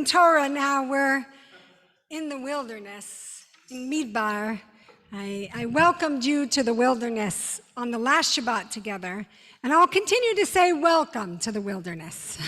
in Torah now. We're in the wilderness, in Midbar. I welcomed you to the wilderness on the last Shabbat together, and I'll continue to say welcome to the wilderness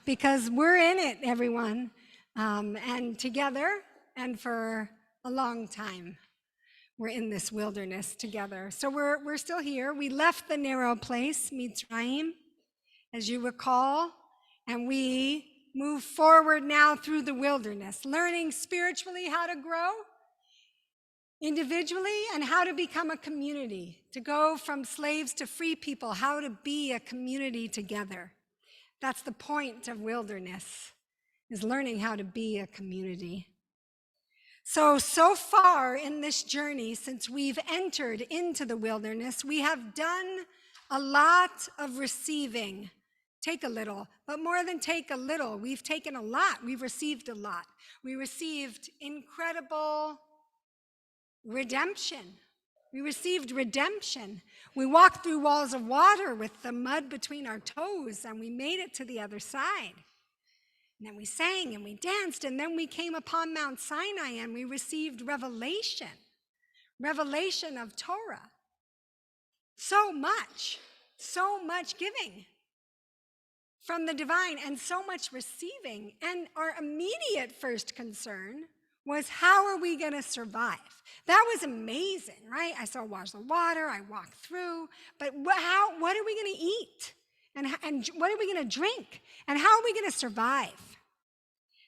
because we're in it, everyone, and together and for a long time. We're in this wilderness together. So we're still here. We left the narrow place, Mitzrayim, as you recall, and we move forward now through the wilderness, learning spiritually how to grow individually and how to become a community, to go from slaves to free people, how to be a community together. That's the point of wilderness, is learning how to be a community. So far in this journey, since we've entered into the wilderness, we have done a lot of receiving. Take a little, but more than take a little, we've taken a lot. We've received a lot. We received incredible redemption. We received redemption. We walked through walls of water with the mud between our toes, and we made it to the other side. And then we sang and we danced, and then we came upon Mount Sinai and we received revelation of Torah. So much giving from the divine and so much receiving. And our immediate first concern was, how are we going to survive? That was amazing, right? I saw walls of water, I walked through, but what are we going to eat? And what are we going to drink? And how are we going to survive?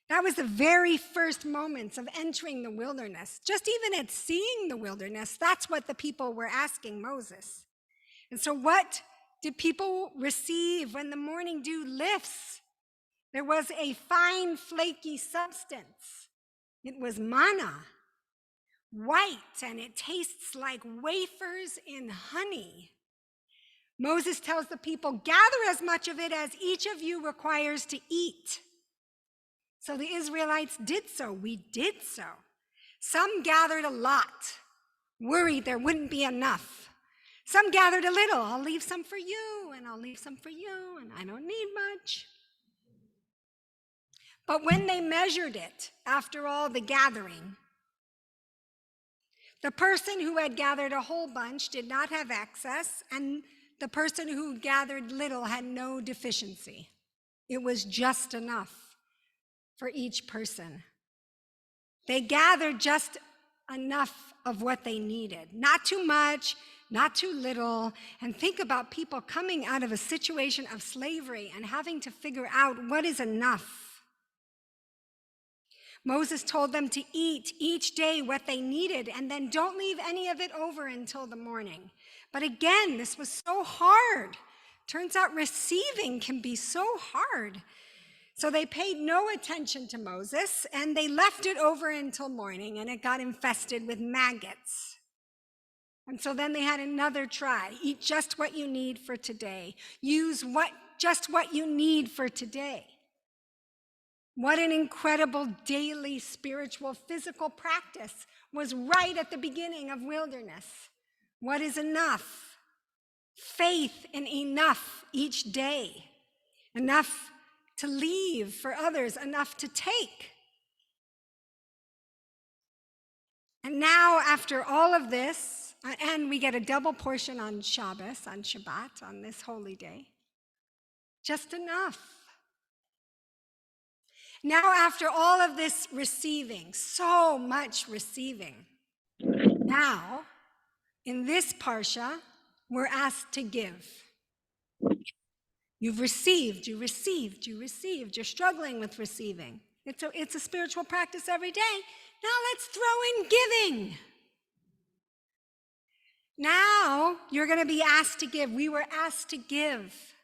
That was the very first moments of entering the wilderness. Just even at seeing the wilderness, that's what the people were asking Moses. And so what did people receive when the morning dew lifts? There was a fine, flaky substance. It was manna, white, and it tastes like wafers in honey. Moses tells the people, gather as much of it as each of you requires to eat. So the Israelites did so. We did so. Some gathered a lot, worried there wouldn't be enough. Some gathered a little. I'll leave some for you, and I'll leave some for you, and I don't need much. But when they measured it, after all the gathering, the person who had gathered a whole bunch did not have excess, and the person who gathered little had no deficiency. It was just enough for each person. They gathered just enough of what they needed, not too much, not too little. And think about people coming out of a situation of slavery and having to figure out what is enough. Moses told them to eat each day what they needed, and then don't leave any of it over until the morning. But again, this was so hard. Turns out receiving can be so hard. So they paid no attention to Moses, and they left it over until morning, and it got infested with maggots. And so then they had another try. Eat just what you need for today. Use just what you need for today. What an incredible daily spiritual, physical practice was right at the beginning of wilderness. What is enough? Faith in enough each day. Enough to leave for others, enough to take. And now, after all of this, and we get a double portion on Shabbos, on Shabbat, on this holy day, just enough. Now, after all of this receiving, so much receiving, now, in this parsha, we're asked to give. You've received, you received, you received. You're struggling with receiving. It's a spiritual practice every day. Now let's throw in giving. Now you're going to be asked to give. We were asked to give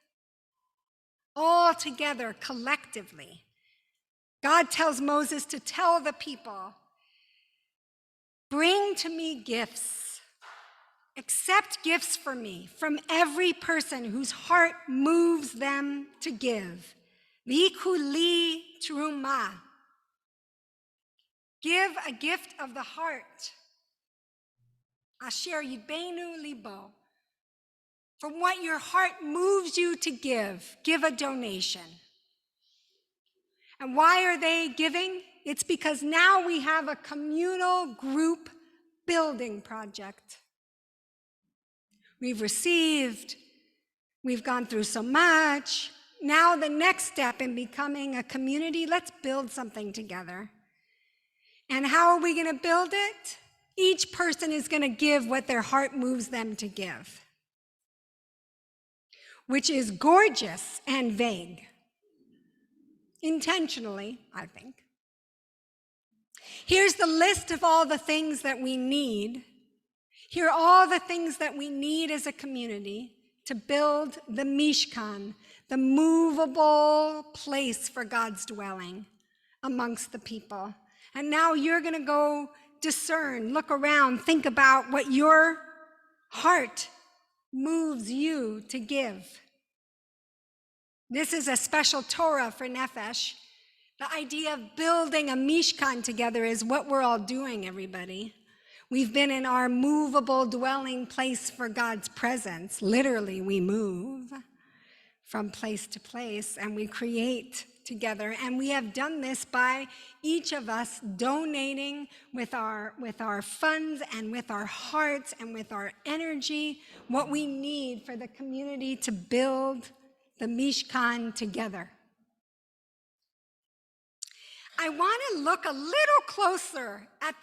all together, collectively. God tells Moses to tell the people, bring to me gifts. Accept gifts for me from every person whose heart moves them to give. V'ikuli truma. Give a gift of the heart. Asher yibenu libo. From what your heart moves you to give a donation. And why are they giving? It's because now we have a communal group building project. We've received, we've gone through so much. Now the next step in becoming a community, let's build something together. And how are we going to build it? Each person is going to give what their heart moves them to give, which is gorgeous and vague. Intentionally, I think. Here's the list of all the things that we need. Here are all the things that we need as a community to build the Mishkan, the movable place for God's dwelling amongst the people. And now you're going to go discern, look around, think about what your heart moves you to give. This is a special Torah for Nefesh. The idea of building a Mishkan together is what we're all doing, everybody. We've been in our movable dwelling place for God's presence. Literally, we move from place to place and we create together. And we have done this by each of us donating with our funds and with our hearts and with our energy what we need for the community to build the Mishkan together. I want to look a little closer at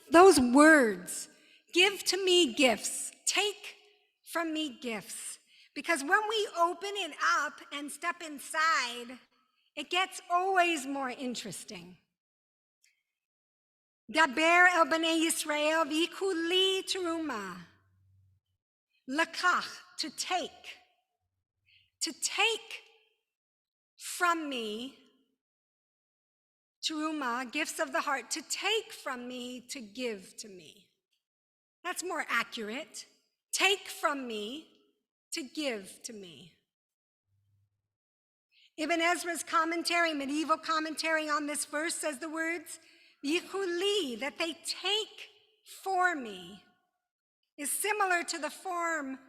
those words. Give to me gifts. Take from me gifts. Because when we open it up and step inside, it gets always more interesting. Daber el bnei Yisrael v'yiku li teruma. Lakach, to take. To take from me, teruma, gifts of the heart, to take from me, to give to me. That's more accurate. Take from me, to give to me. Ibn Ezra's commentary, medieval commentary on this verse says the words, Yichuli, that they take for me, is similar to the form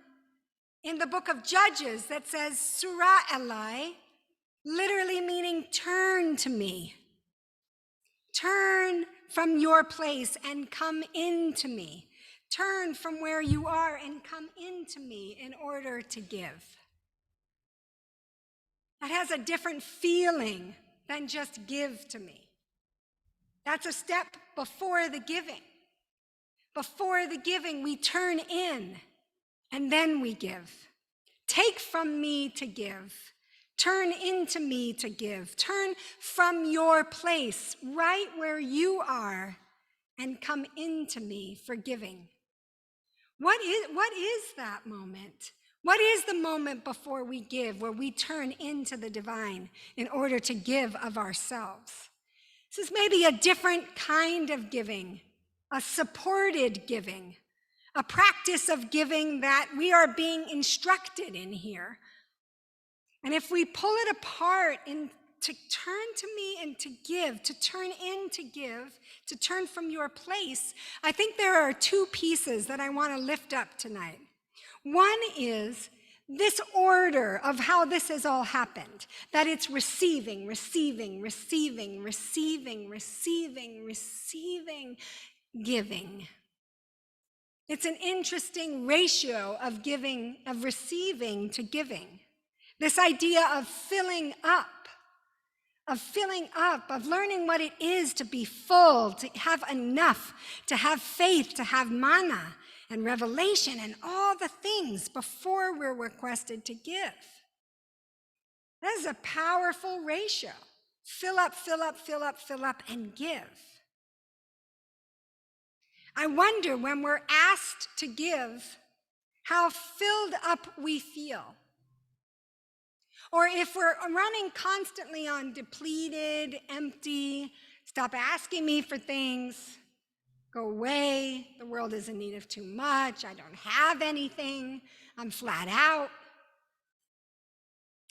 in the book of Judges that says, Surah Elai, literally meaning turn to me. Turn from your place and come into me. Turn from where you are and come into me in order to give. That has a different feeling than just give to me. That's a step before the giving. Before the giving, we turn in and then we give. Take from me to give. Turn into me to give. Turn from your place right where you are and come into me for giving. What is that moment? What is the moment before we give where we turn into the divine in order to give of ourselves? This is maybe a different kind of giving, a supported giving, a practice of giving that we are being instructed in here. And if we pull it apart and to turn to me and to give, to turn in to give, to turn from your place, I think there are two pieces that I want to lift up tonight. One is this order of how this has all happened, that it's receiving, receiving, receiving, receiving, receiving, receiving, giving. It's an interesting ratio of giving, of receiving to giving. This idea of filling up, of learning what it is to be full, to have enough, to have faith, to have manna and revelation and all the things before we're requested to give. That is a powerful ratio. Fill up, fill up, fill up, fill up, and give. I wonder when we're asked to give, how filled up we feel. Or if we're running constantly on depleted, empty, stop asking me for things, go away, the world is in need of too much, I don't have anything, I'm flat out,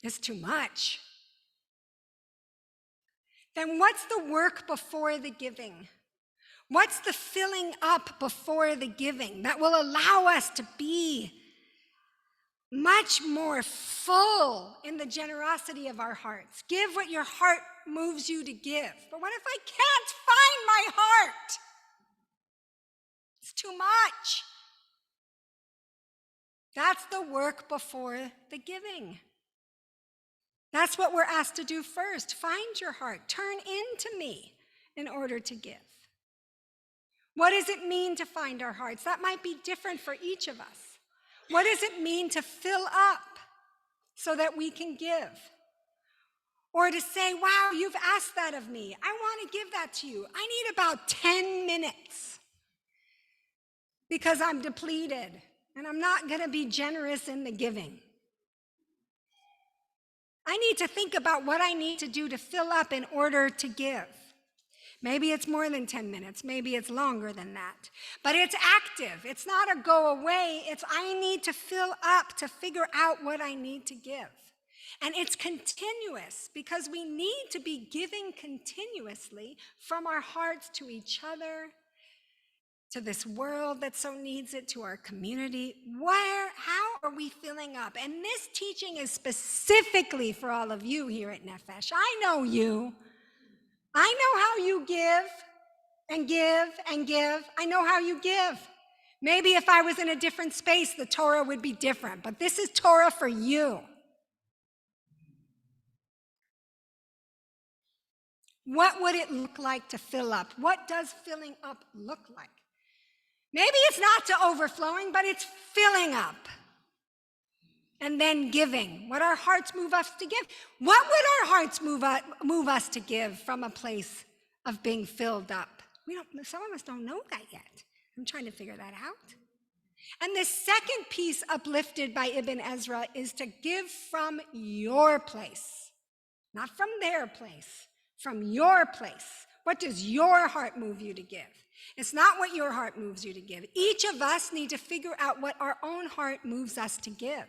it's too much. Then what's the work before the giving? What's the filling up before the giving that will allow us to be much more full in the generosity of our hearts. Give what your heart moves you to give. But what if I can't find my heart? It's too much. That's the work before the giving. That's what we're asked to do first. Find your heart. Turn into me in order to give. What does it mean to find our hearts? That might be different for each of us. What does it mean to fill up so that we can give? Or to say, wow, you've asked that of me. I want to give that to you. I need about 10 minutes because I'm depleted and I'm not going to be generous in the giving. I need to think about what I need to do to fill up in order to give. Maybe it's more than 10 minutes. Maybe it's longer than that. But it's active. It's not a go away. It's I need to fill up to figure out what I need to give. And it's continuous because we need to be giving continuously from our hearts to each other, to this world that so needs it, to our community. How are we filling up? And this teaching is specifically for all of you here at Nefesh. I know you. I know how you give and give and give. I know how you give. Maybe if I was in a different space, the Torah would be different, but this is Torah for you. What would it look like to fill up? What does filling up look like? Maybe it's not to overflowing, but it's filling up. And then giving, what our hearts move us to give. What would our hearts move us to give from a place of being filled up? Some of us don't know that yet. I'm trying to figure that out. And the second piece uplifted by Ibn Ezra is to give from your place, not from their place, from your place. What does your heart move you to give? It's not what your heart moves you to give. Each of us need to figure out what our own heart moves us to give.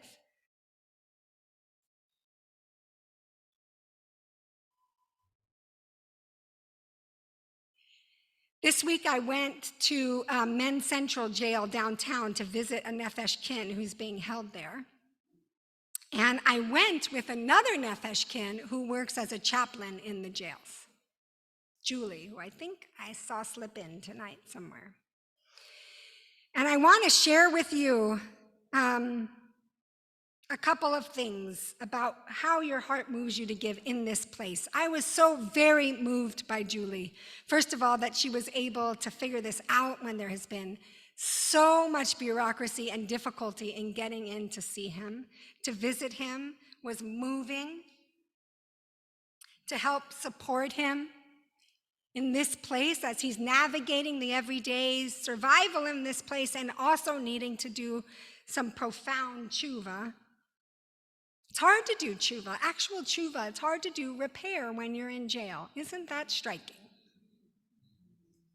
This week I went to Men's Central Jail downtown to visit a Nefesh kin who's being held there. And I went with another Nefesh kin who works as a chaplain in the jails, Julie, who I think I saw slip in tonight somewhere. And I want to share with you a couple of things about how your heart moves you to give in this place. I was so very moved by Julie. First of all, that she was able to figure this out when there has been so much bureaucracy and difficulty in getting in to see him. To visit him was moving. To help support him in this place as he's navigating the everyday survival in this place and also needing to do some profound tshuva. It's hard to do tshuva, actual tshuva. It's hard to do repair when you're in jail. Isn't that striking?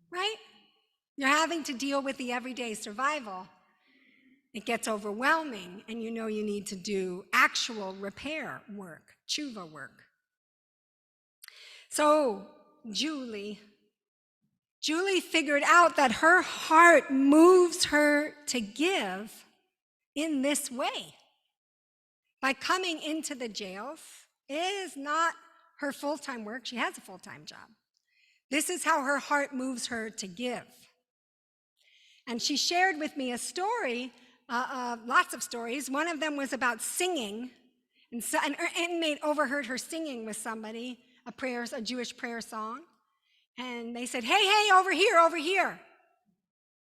Right? You're having to deal with the everyday survival. It gets overwhelming, and you know you need to do actual repair work, tshuva work. So Julie figured out that her heart moves her to give in this way. By coming into the jails, it is not her full-time work. She has a full-time job. This is how her heart moves her to give. And she shared with me a story, lots of stories. One of them was about singing. And an inmate overheard her singing with somebody, a Jewish prayer song. And they said, hey, over here.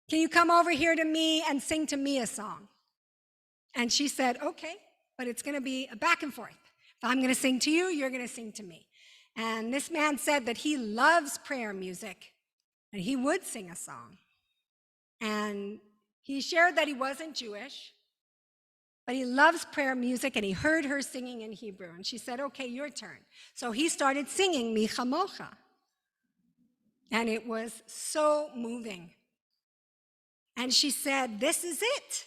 Can you come over here to me and sing to me a song? And she said, okay. But it's going to be a back and forth. If I'm going to sing to you, you're going to sing to me. And this man said that he loves prayer music, and he would sing a song. And he shared that he wasn't Jewish, but he loves prayer music, and he heard her singing in Hebrew. And she said, okay, your turn. So he started singing Mi Chamocha. And it was so moving. And she said, this is it.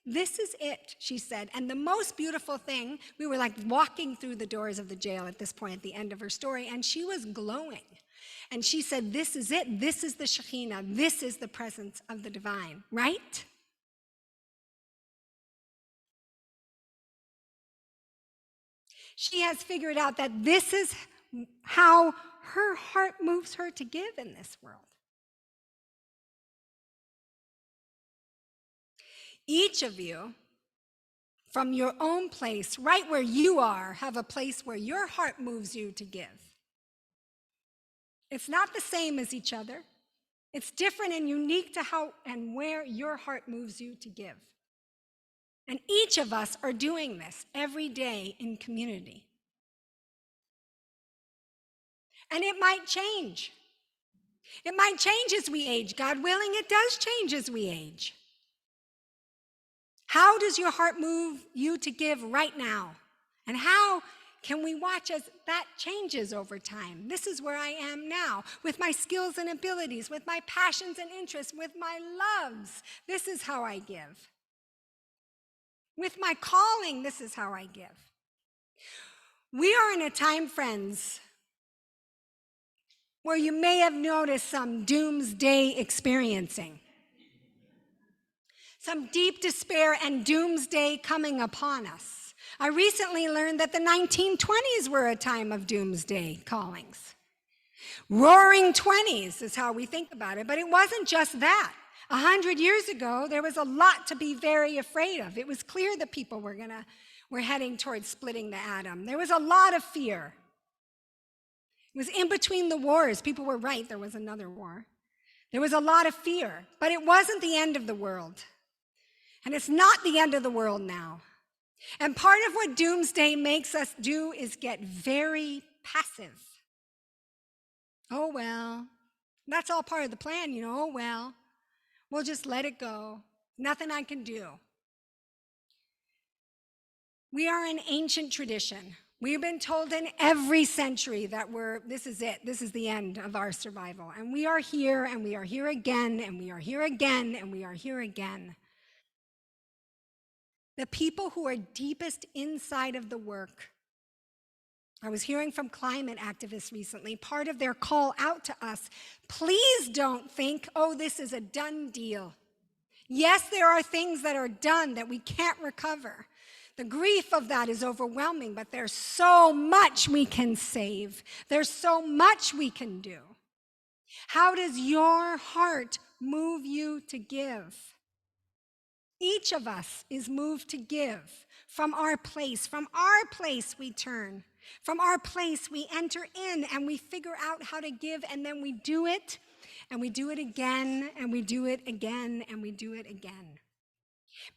This is it, she said. And the most beautiful thing, we were like walking through the doors of the jail at this point, at the end of her story, and she was glowing. And she said, this is it. This is the Shekhinah. This is the presence of the divine, right? She has figured out that this is how her heart moves her to give in this world. Each of you, from your own place, right where you are, have a place where your heart moves you to give. It's not the same as each other. It's different and unique to how and where your heart moves you to give. And each of us are doing this every day in community. And it might change. It might change as we age. God willing, it does change as we age. How does your heart move you to give right now? And how can we watch as that changes over time? This is where I am now, with my skills and abilities, with my passions and interests, with my loves. This is how I give. With my calling, this is how I give. We are in a time, friends, where you may have noticed some doomsday experiencing. Some deep despair and doomsday coming upon us. I recently learned that the 1920s were a time of doomsday callings. Roaring 20s is how we think about it, but it wasn't just that. 100 years ago, there was a lot to be very afraid of. It was clear that people were heading towards splitting the atom. There was a lot of fear. It was in between the wars. People were right, there was another war. There was a lot of fear, but it wasn't the end of the world. And it's not the end of the world now. And part of what doomsday makes us do is get very passive. Oh, well, that's all part of the plan, oh, well, we'll just let it go. Nothing I can do. We are an ancient tradition. We've been told in every century that this is it. This is the end of our survival. And we are here, and we are here again, and we are here again, and we are here again. The people who are deepest inside of the work. I was hearing from climate activists recently, part of their call out to us, please don't think, oh, this is a done deal. Yes, there are things that are done that we can't recover. The grief of that is overwhelming, but there's so much we can save. There's so much we can do. How does your heart move you to give? Each of us is moved to give from our place. From our place we turn. From our place we enter in and we figure out how to give, and then we do it, and we do it again, and we do it again, and we do it again.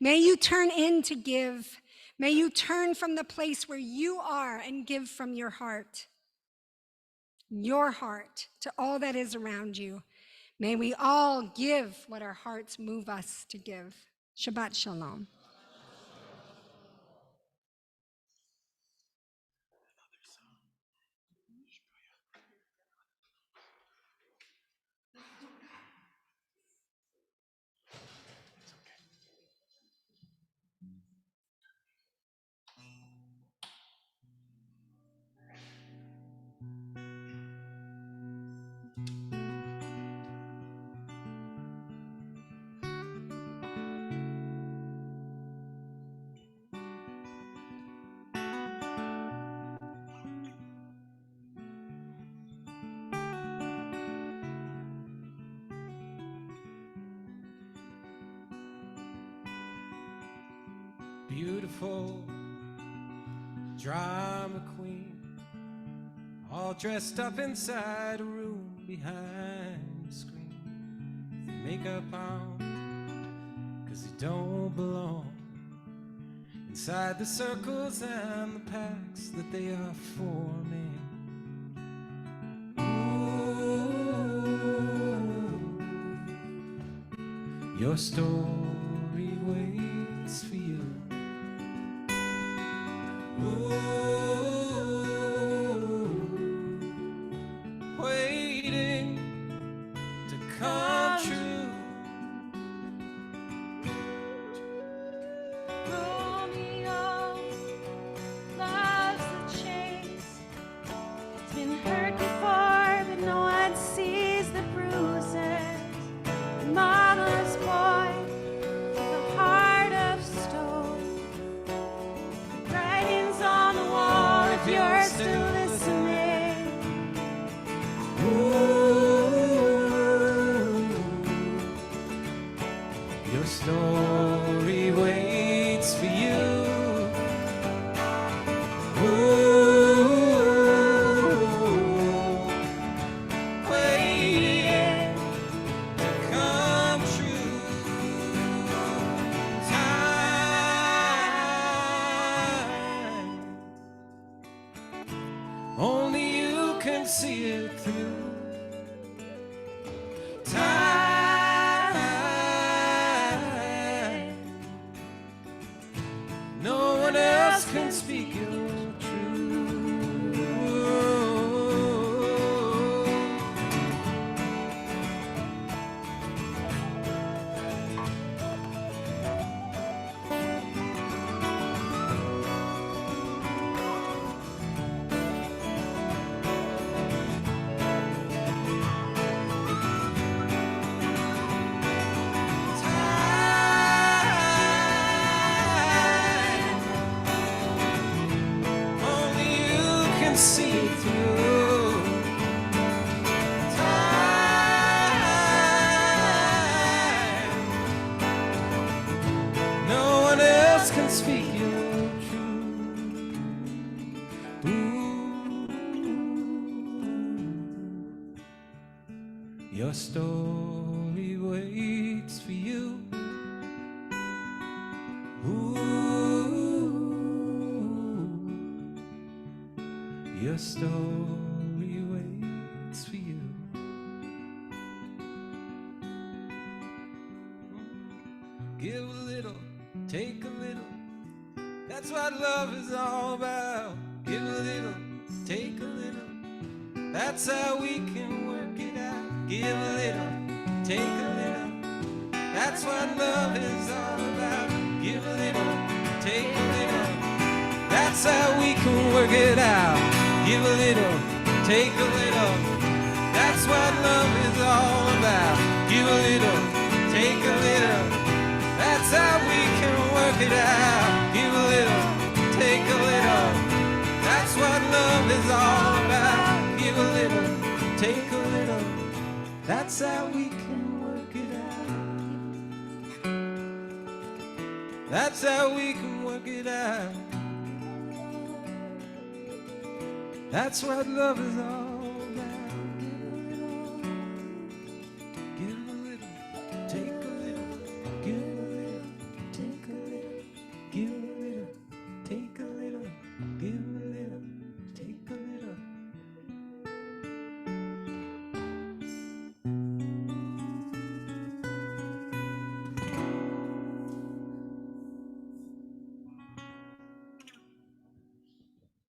May you turn in to give. May you turn from the place where you are and give from your heart to all that is around you. May we all give what our hearts move us to give. Shabbat Shalom. Beautiful drama queen, all dressed up inside a room behind the screen, with your makeup on, 'cause you don't belong inside the circles and the packs that they are forming. Ooh, your story waits for you. Waiting to come true. Romeo loves the chase. It's been hurt before, but no one sees the bruises. Mama's boy with a heart of stone. The writing's on the wall if can see it through. Time, no one else can speak your see through. Time, no one else can speak your truth. Ooh, your story waits for you. Your story waits for you. Give a little, take a little. That's what love is all about. Give a little, take a little. That's how we can work it out. Give a little, take a little. That's what love is all about. Give a little, take a little. That's how we can work it out. Give a little, take a little. That's what love is all about. Give a little, take a little. That's how we can work it out. Give a little, take a little. That's what love is all about. Give a little, take a little. That's how we can work it out. That's how we can work it out. That's what love is all